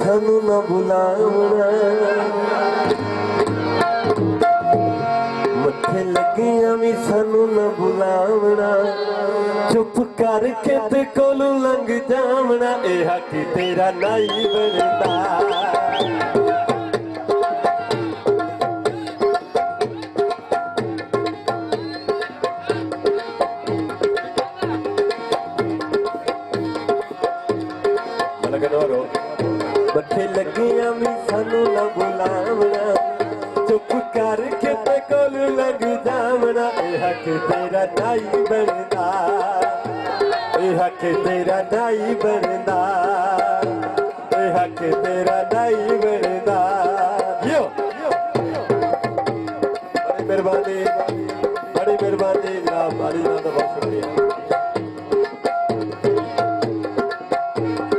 सानू ना बुलावना मत्थे लगियां भी सानू ना बुलावना चुप करके ते कोलू लंघ जावना ए हक तेरा नहीं बनदा मत्थे लगियां भी सानू ना बुलावना चुप करके ते कोलू लंघ जावना ए हक तेरा नहीं बनदा ए हक तेरा नहीं बनदा ए हक तेरा नहीं बनदा यो बड़ी मेहरबानी जनाब बारी ना तो बहुत शुक्रिया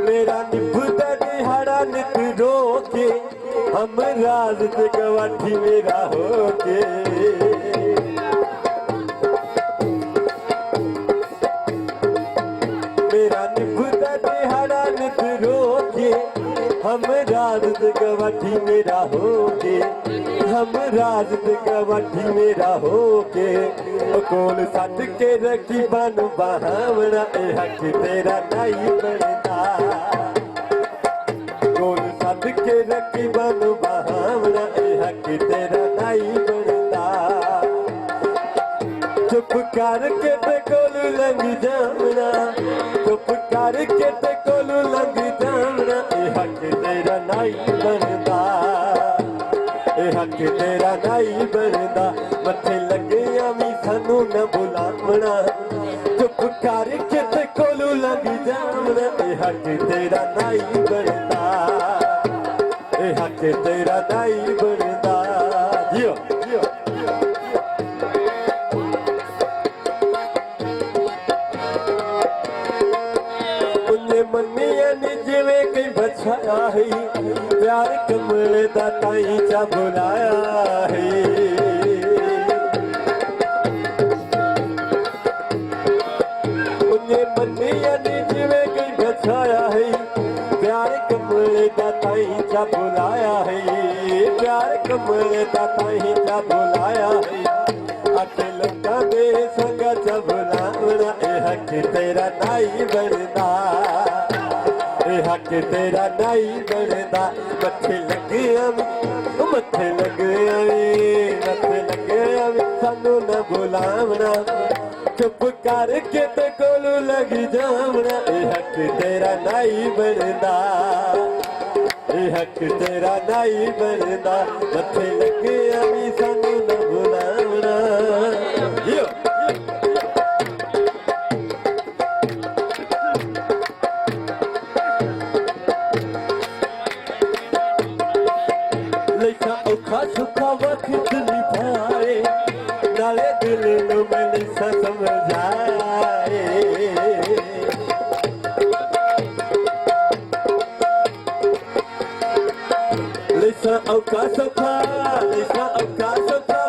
मेरा निभदा दिहाड़ा नित रोके हम राज ते गवाठी मेरा होके मेरा निभदा दिहाड़ा नित रोके हम राज ते गवाठी मेरा होके हम राज ते गवाठी मेरा होके कोल सट के रखी बन बहावना ए हक तेरा नहीं बनदा कोल सट के रखी बन बहावना ए हक तेरा नहीं बनदा चुप करके ते कोल लंघ जावना चुप करके ते कोल लंघ जावना ए हक तेरा नहीं बनदा ए हक तेरा नहीं बनदा मत्थे लगियां भी सानू न बुलावना चुप करके ते कोलू लंघ जावना ए हक तेरा नहीं बनदा ए हक तेरा नहीं बनदा जियो उन्ने मन्निया नी जिवें कई बछाया है प्यार कमले दा ताई चा बुलाया है उन्ने मन्निया नी जिवें कई बछाया है प्यार कमले दा ताई चा बुलाया है प्यार कमले दा ताई चा बुलाया है आखे लगा दे संगा चा बुलावना ए हक तेरा नहीं बनदा ए हक तेरा नहीं बनदा मत्थे लगियां मत्थे लगियां सानू न बुलावना चुप करके ते कोलू लग जावना ए हक तेरा नहीं बनदा ए हक तेरा नहीं बनदा मत्थे लगियां सानू न बुलावना लिखा औखा सुखा वक्त निभाए नाले दिल नू मैंने समझाए लिखा औखा सुखा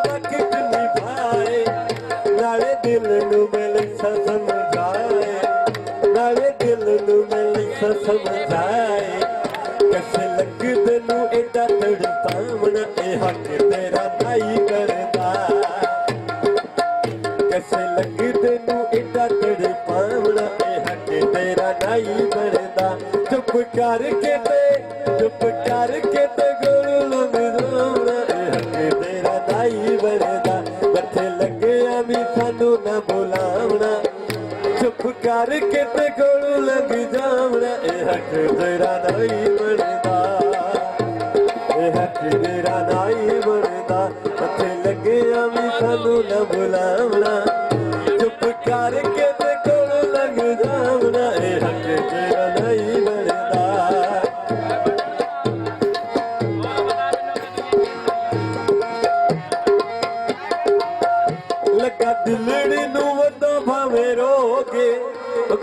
वक्त निभाए नाले दिल नू मैंने समझाए नाले दिल नू मैंने समझाए कैसे लगदे नू एडा तड़पावना ए हक तेरा नहीं बनदा कैसे लगदे नू एडा तड़पावना ए हक तेरा नहीं बनदा चुप करके ते गोलू लंघ जावना ए हक तेरा नहीं बनदा मत्थे लगियां भी सानू ना बुलावना चुप करके ते गोलू लंघ जावना ए हक तेरा नहीं बनदा ए हक तेरा नहीं बनदा मत्थे लगियां भी सानू न बुलावना चुप करके ते कोलू लंघ जावना ए हक तेरा नहीं बनदा लगा दिलड़ी नू वदा भावें रोगे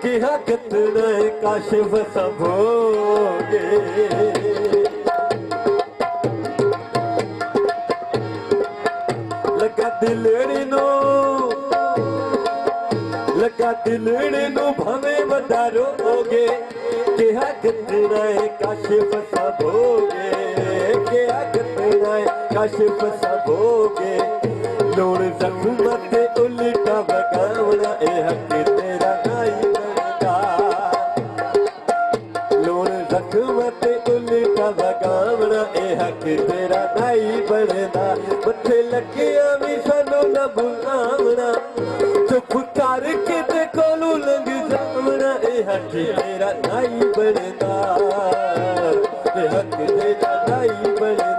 किहा कितना काशिफ संभोगे लगा दिलड़ी नू भावें वदा रोगे किहा कितना काशिफ काशिफ सबोगे क्या कितना काशिफ सबोगे लोड़ जख्म ते उल्टा बगावना ए हक तेरा नाई बनदा लोड़ जख्म ते उल्टा बगावना ए हक तेरा नाई बनदा मथे लगिया भी सानू ना बुलावना चुप करके ते कोलू लंघ जावना ए हक तेरा नाई बनदा ए हक तेरा नाई बनदा